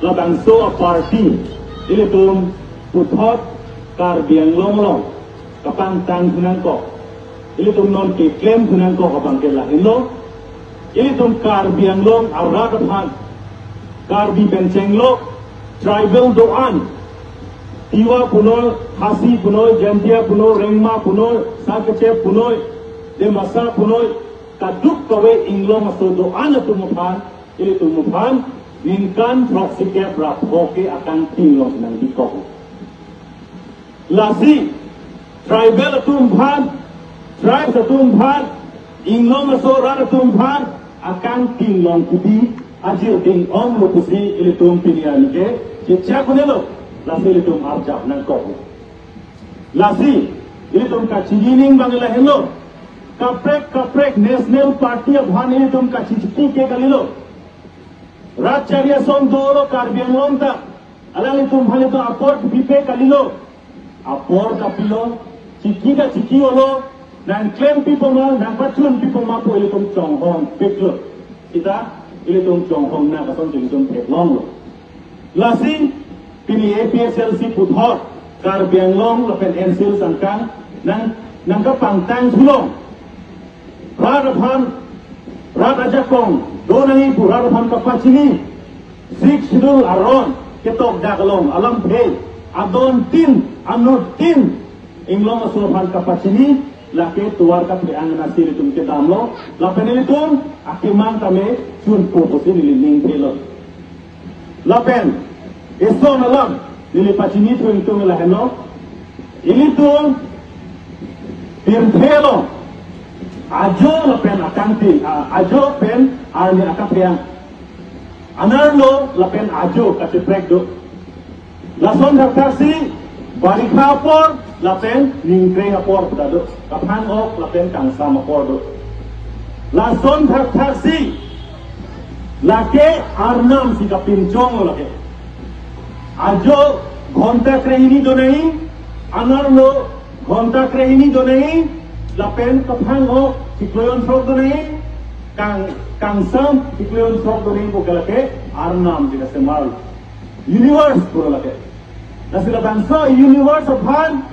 labang so a party ini tum puthot kar biang long kapang tang kunang ko ini tum non ke claim kunang ko kapang ke lah ilo ini tum kar biang long aurat phan kar bi benceng lo tribal doan Tiwa punoy, Hasi punoy, Jantia punoy, Rengma punoy, Sakache punoy, Demasa punoy, kaduk kawe inglo maso doan na tumuphan, ili tumuphan, ninkan proxike brapoke akan tinglo ng dikok. Lasi, tribal tumuphan, tribe sa tumuphan, inglo maso rara tumuphan, akan tinglo kuti, ajil ting om lupusi ili tumpinian ke, cicak punelo. Lasi itu arjab nang kau. Lasi itu kacigining bangla hello. Kaprek national party abhan ini tum kaciciti ke galilo. Rajcharya som dolo karbiang lonta. Alang itu hal itu aport bipe galilo. Aport kapilo. Ciki olo. Nang claim people ma, nang patron people ma po ini tum chong hong peklo. Kita ini tum chong hong na kasong jadi tum peklong lo. Lasi Pini APSLC puthot kar bianglong lapen NCL sangkang nang kapangtang sulong radaphan radajakong donani pu radaphan kapachini sik sidul aron ketok dagalong alam phe adon tin anot tin inglong asulaphan kapachini lake tuar ka priang nasir tum ke damlo lapen itum akimang kame sun poposin liling phelo lapen Eso malam nilipat ini tu itu melaheno, ini tu pirthelo, ajo lapen akanti, ajo pen arni akapriang, anarlo lapen ajo kasi prekdo, lason haktasi barikha por lapen ningkre hapor dado, kapan ok lapen kangsam hapor do, lason haktasi lake arnam si kapinchong lake. Ajo घंटा krehini do nahi, anar lo घंटा krehini do nahi, lapen kapang ho sikloyon frog do nahi, kang sam sikloyon frog do nahi bukan lake arnam jika semal universe pura lake. Nasi lapan so universe apaan,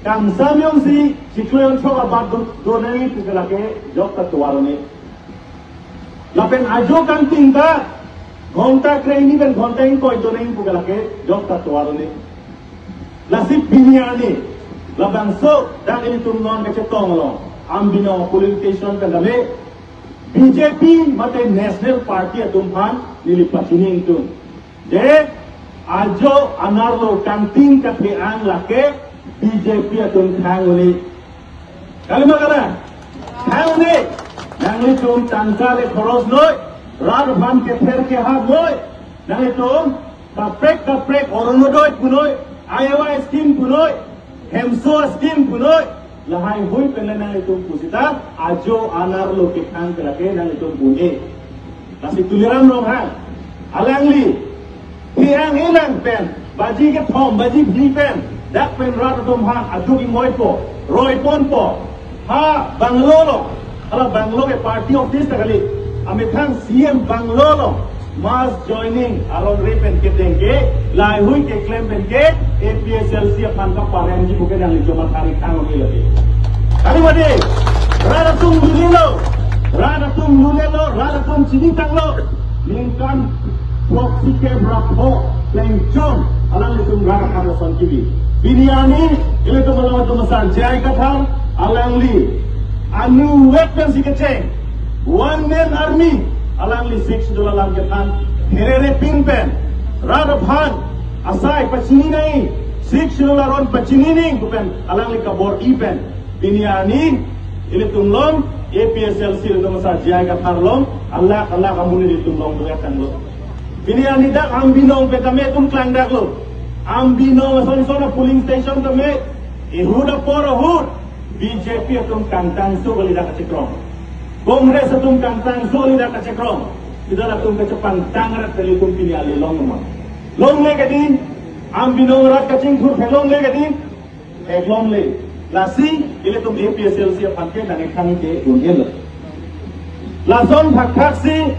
kang sam yung si sikloyon frog abad do nahi bukan lake jok tatuar ni. Lapen ajo kang tingka घंटा krehini ben घंटा ini koi donain pugal ke jok tatuar ni lasip biniani labang so dan ini tumnon ke cetong lo ambino polling station kan dame BJP mate national party atumpan nilipat ini itu de ajo anarlo kanting ke priang lake BJP atum thang ni kalima kala thang ni yang itu tangkare khoros noi Radhan ke ther ke ha boy nang itu kaprek oronodoi punoi Iowa scheme punoi Hemso scheme punoi lahai hui pele nang itu pusita ajo anar lo ke khang ke lake nang itu bunye nasi tuliram rong ha alangli piang ilang pen baji ke thom baji bhi pen dak pen radom ha ajo ki moi po roi pon po ha banglolo ala banglo ke party of this takali Amitang CM Banglolo mass joining around rape and kitenge lai hui ke claim ben ke APSLC apan ka paren ji bukan yang lijoma tarik kang ni lagi kali wadi radatum lulelo radatum cinitang lo lingkan proxy ke brapo lengchom alang litum gara karo son kibi biniani ile to malamat to masan jai kathang alang li anu weapons ikecheng one man army alang li $6 lang ketan herere pinpen radaphan asai pachini nai $6 ron pachini ning kupen alang li kabor ipen biniani ile tumlom APSLC le masa jai ka tharlom Allah kamuni li tumlom duetan lo biniani dak ambinong petame tum klang dak lo ambinong son polling station tame ihuda porahud BJP atum kantang so kali dak cekrong Kongres atum kantang soli dak cekrong kita atum kecepang tangrat dari tum pilih ali long le kadin ambino rat kacing khur phelong le kadin eklong le lasi ile tum APSLC apake dan khang ke unel lason thak si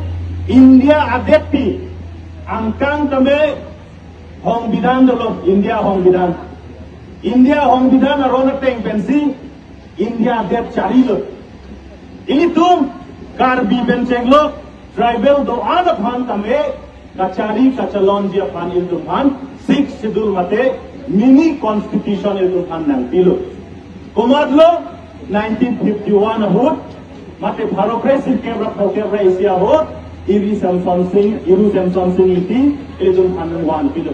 India adepi angkang kami Hong Bidan dulu India Hong Bidan arona teng pensi India det cari lo ini tuh karbi benceng lo tribal do ada pan kami kacari kacalon dia pan itu pan 6 schedule mate mini constitution itu pan nang pilo komad lo 1951 hut mate bharo presi kebra Asia hut Iru Samson Singh itu pan wan pilo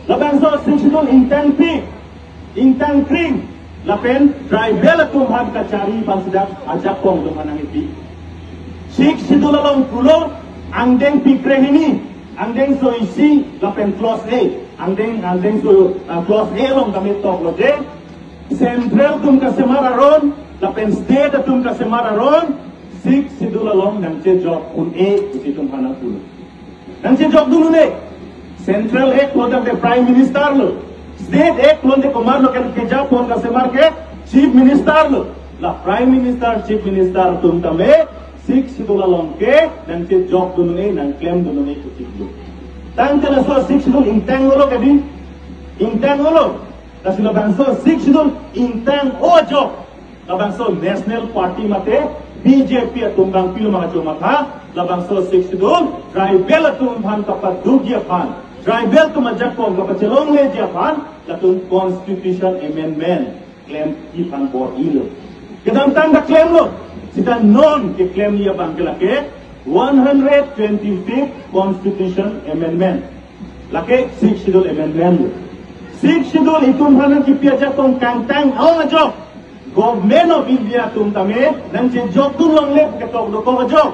labang so schedule intang kring lapen tribal tu bhag kacari pan sedap ajak kong tu panang itu Sik sidulong pulo angdeng pikrehini angdeng so isi lapen clause A angdeng so clause A long kami tok loje central tum kasemararon lapen state tum kasemararon sik sidulong nang che job un A isi tum panang pulo nang che job dulu ne central A klodam de prime minister lo state A klonde komar lo kan ke job pon kasemar ke chief minister lo la prime minister chief minister tum tame 6 sidula longke dan ke job dulu ni dan claim dulu ni kucing dulu. Tang kena so 6 sidul intang ulo kadi intang ulo. Tapi labang so 6 sidul intang job. Labang so national party mate BJP atumbang pilu mga cumata. Labang so 6 sidul tribal atumbang kapat dugia pan. Tribal tumajak ko kapat celong leja pan. Latun constitution amendment claim ipan bor ilo. Kedam tanda claim lo. Sita non ke claim niya bangke lake 125th Constitution Amendment. Lake 6 Schedule Amendment. 6 Schedule itum hanan ki piaja tong kantang ang job. Government of India tum tame nang si job tum long lep ke tok do ko job.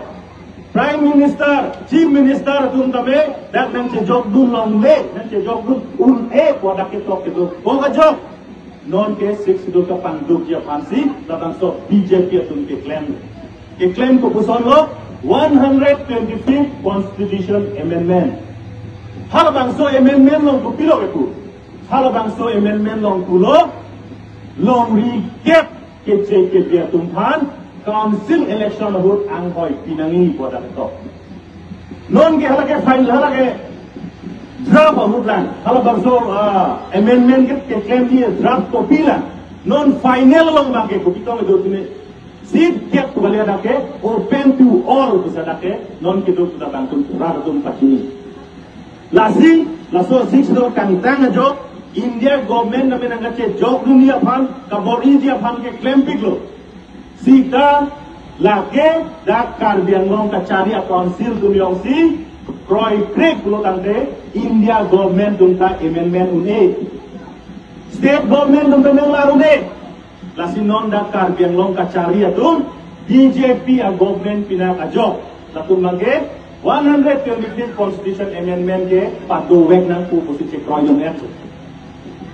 Prime Minister, Chief Minister tum tame dak nang si job dun long le nang si job dun un ko dak ke tok ke do ko job. Non ke 6 Schedule ka panduk ya pansi labang so BJP tum ke claim ko puson lo 125th Constitution Amendment. Halabang so amendment long ko pilo ke ku. Halabang so amendment long kulo long recap ke dia tumpan council election hut ang hoy pinangi ko da to. Non ke halake file halake draft hutlan halabang so amendment ke claim dia draft copy la non final long bangke ko bitong do tine seat kept balik dake open to all bisa dake non kido sudah bantu radum pakini lasin laso 6 do kantang jo India government namin ang kache job dunia pan kabor India pan ke claim piglo sita lake dak karbiang long kacari council dunia si Roy Craig pulo tante India government dunta amendment une state government dunta meng larune lasin non dak karbiang long kacari atun BJP a government pinak a job latung mangke 125th Constitution Amendment ke patuwek ng pupusi Chekroy yung eto.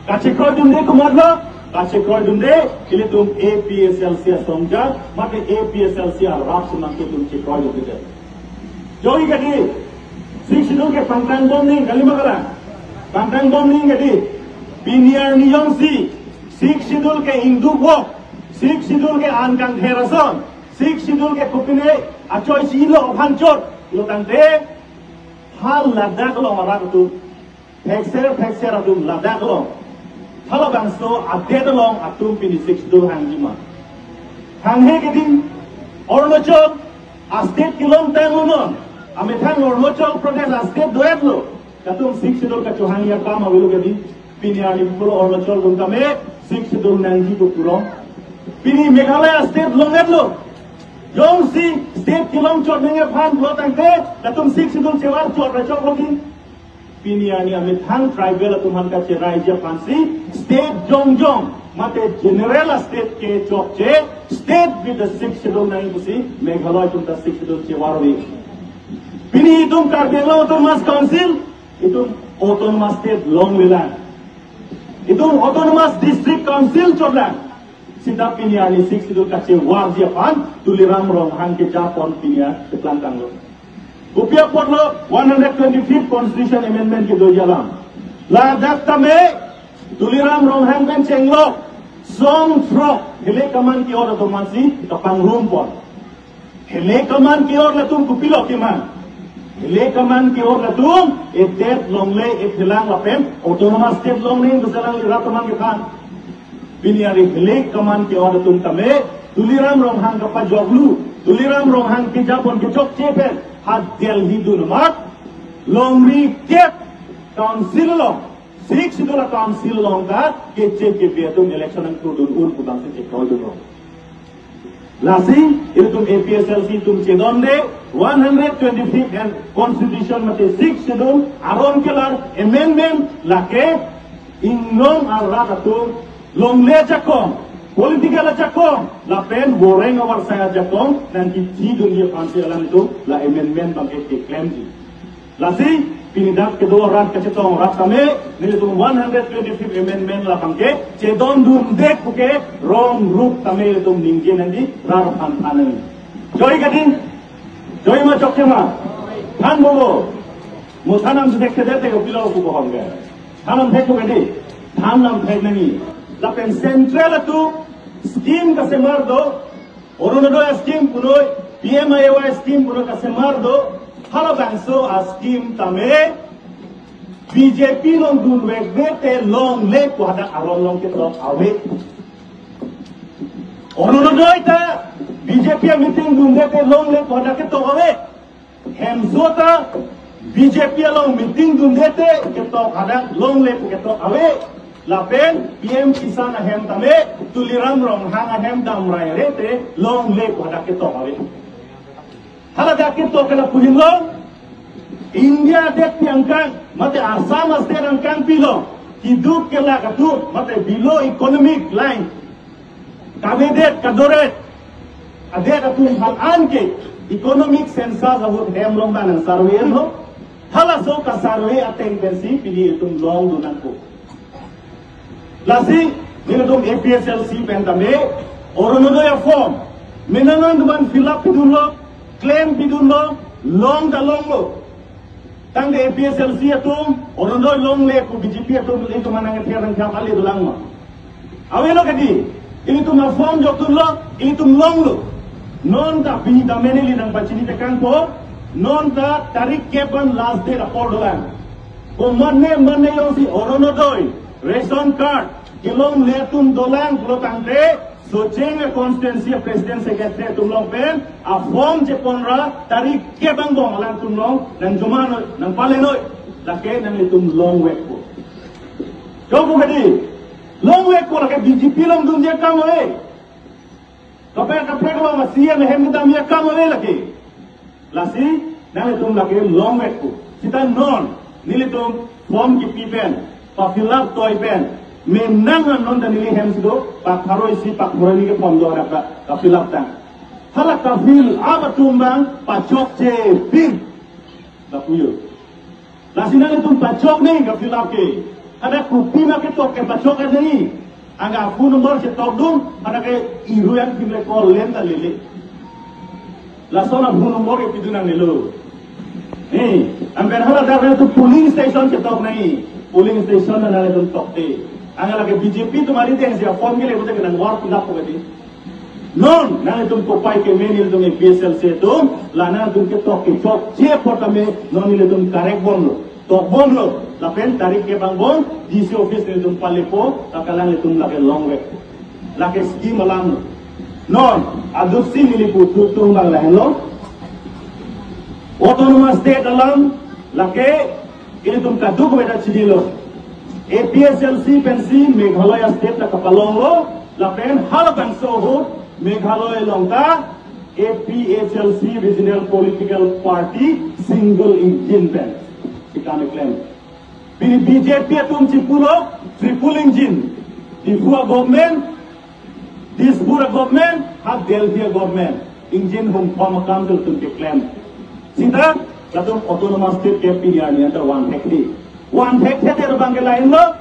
Kachekroy dun de kumadlo, kachekroy dun de kilitung APSLC songja, maka APSLC rap sumang kitung Chekroy yung eto. Joey kadi, siksidong ke pangtang bomning kalimakaran, pangtang bomning kadi, biniar ni Yongsi, siksidul ke Indubok, siksidul ke Angkang Herason, siksidul ke Kupine, achoy silo hancur. Lutante hal ladak lo marak tu hekser atum ladak lo hal bangso aded long atum pini 6 dul hangjima hanghe kedin Arunachal state kilometer lo ame thang Arunachal Pradesh state doet lo katum 6 dul ka chuhangya kam awilu kedin pini ani pulo Arunachal guntame 6 dul nangji ko puro pini Meghalaya state longet lo Jom si state kilom chot nenge phan lo tangte latum 6 sidul chewar chot rachok logi piniani amit hang tribal atum han ka cherai ja pansi state jong mate general state ke chok che state with the 6 sidul nai busi Meghalaya tum ta 6 sidul chewar wi pini tum Karbela autonomous council itum autonomous state long wilan itum autonomous district council chotlan Sida piniani 6 sidul kache warja pan tuliram rong hang ke japon pinia ke plantang lo. Upia pot lo 125th Constitution Amendment ke do jalam. La daktame tuliram rong hang kan cenglo song frog hele kaman ki or to mansi kapang room pon. Hele kaman ki or la tum kupilo ki man. Lekaman ki or latum etet longle ethilang lapen autonomous state longle besalang lirataman ki khan biniari lekaman ki or latum tame tuliram rong hang kapa joglu tuliram rong hang ki japon ki chok chepen had Delhi dunamat longri kep council long 6 dola council long ka ke che ke betum election ang tudun un pudang se kodun Lasi, itu APSLC tum cedonde 125th and Constitution mate 6 schedule aron kelar amendment lake ingnom arra tu longle jakom political jakom la pen goreng awar saya jakom nanti ji dunia kanselan itu la amendment bang claim ji lasi pinidak kedua rat kecetong rat kami nilai tu 125th amendment la bangke cedon dum dek buke wrong group kami itu ninggi nanti rar pantanan joy gadin joy ma chokke ma than bobo mo thanam se dekhe dete ko pilo ko honge thanam thek ko gadi thanam thek nani la pen central tu scheme ka se mar do oronodo scheme punoi PMIY scheme puno ka se mar do Hala bangso a scheme tame BJP long dun wegete long le ko hada aron long ke long awe orono doita BJP meeting dun wegete long le ko hada ke to awe hemzota BJP long meeting dun wegete ke to hada long le ko ke to awe lapen PM kisan hem tame tuliram rong hanga hem dam rai rete long le ko hada ke to awe Hala dakit to kala puhin lo India dek piangkang mate Assam state angkang pilo hidup kala katu mate below economic line kabedet kadoret ade katu hal anke economic census abut hemlong ban survey no hala so ka survey ateng bensi pili tum long dunan ko lasi nilatum APSLC pentame oronodo ya form menangan duman fill up pidulo claim bidunlo long da long lo tang de APSLC atum orondo long le ku BJP atum itu manang tiarang kam ali dulang ma awelo kadi ini tu ma form jokun lo ini tu long lo non da bi da meneli nang bachini tekan ko non da tarik kepan last day report dolang ko manne yo si orondo doi ration card kilong le tum dolang lo tangte So jenga constituency president secretary tumlong pen a form je ponra tarik ke bangong alang tumlong dan jumano nang palenoi lake nang tumlong wek ko jogo kadi long wek ko lake BJP long dun je kam we kape ko masia me hem dam ye kam we lake lasi nang tum lake long wek ko sita non nilitum form ki pipen pa fill up toy pen menangan non dan ini hem sido pak haroi si pak morani ke pom do ada ka filap tang hala ka fil aba tumbang pacok ce pin da puyo la sinan itu pacok ni ka filap ke ada kupi ma ke tok ke pacok ada ni anga fu nomor ce tok dum ada ke iru yang kimle ko len da lele la sona fu nomor ke pidunang lelo amber hala da tu polling station ce tok nai polling station na le tu tok te Angala ke BJP तुम्हारी देश या फॉर्म के लिए बोलते कि नंगवार खुला हो गई नॉन ना तुमको पाई के मेन तुम्हें PSL से तुम लाना तुमके तो के चौक जे फोटो में नॉन ले तुम करेक्ट बोल लो तो बोल लो लापेन तारीख के बंग बोल डीसी ऑफिस में तुम पाले को तकलान ले तुम लगे लॉन्ग वे लगे स्कीम अलाम नॉन अदुसी मिली पुतु तुम बंग लहन लो ऑटोनोमस स्टेट अलाम लगे ini तुम का दुख बेटा चीज़ लो APSLC pensi Meghalaya state na kapalong lo lapen halapan soho Meghalaya longta APSLC regional political party single engine pen ikame claim bini BJP atum cipulo triple engine Difua government Dispura government have Delhi government engine hum form council tum claim sita latum autonomous state KP yani under one hectare One hectare ter bangke lain lo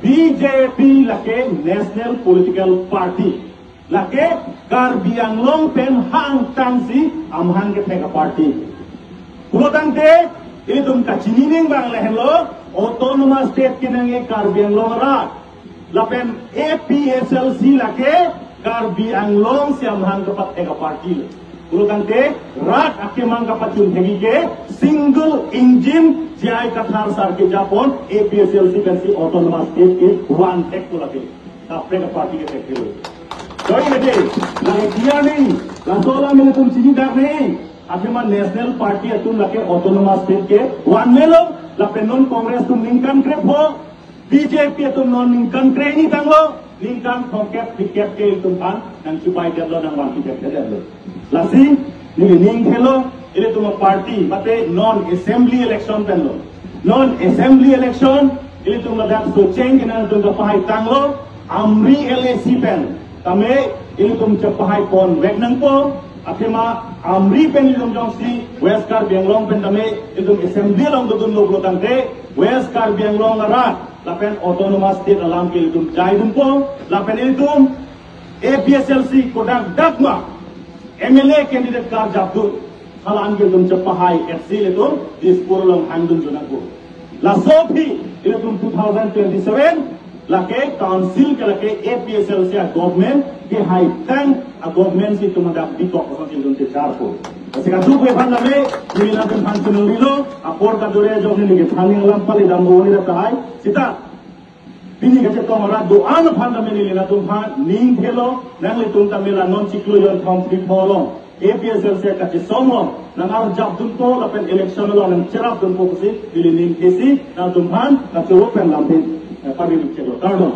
BJP lake National Political Party lake Karbi Anglong pen hang tangsi amhang ke peka party. Kulo tangte ini tum kacinining bang lain lo autonomous state kinange Karbi Anglong rat lapen APSLC lake Karbi Anglong si amhang ke peka party. Urutante rat akimang kapatun hegi ke single engine jai kathar sar ke Japon APSLC kansi autonomous state ke one tech to lagi. Tapre ka party ke tech ke. Koi bete na dia nahi na sola mele tum chini dar nahi akima national party atum lake autonomous state ke one melo la penon congress tum ninkan krep ho BJP atum non ninkan kreni tanglo ninkan khokep tiket ke tum kan nang supai delo nang wan tiket ke delo lasi ni ning hello ile tum party mate non assembly election penlo non assembly election ile tum la dak so change na tum ka pai tanglo amri LAC pen kami ini tum cepai pon wek nang po akhirnya amri pen ilum jong si West Kar Bianglong pen kami ilum assembly long tutun log tangte West Kar Bianglong arat lapen autonomous state alam ke ilum jai dum po lapen ilum APSLC kodang dagma MLA candidate kar jabdu halan ke ilum cepai FC ilum dispur long handun junaku la sofi ilum 2027 lake council ke lake APSL se government ke high tank a government si tumada di ko ko ke dun te char ko asika du ko bhan lame ni na ben bhan tunu rilo a por ka dore jo ni ke thani lam pali dam bo ni ra kai sita bini ke to mara do an bhan lame ni na tum bhan ning thelo nang le tum tamela non chiklo yon thom tri bolo APSL se ka somo nang ar jab dun ko la pen election lo nang cherap dun ko si ili ning kesi na tum bhan ka cho pen lam pe Pari Luchelo, pardon.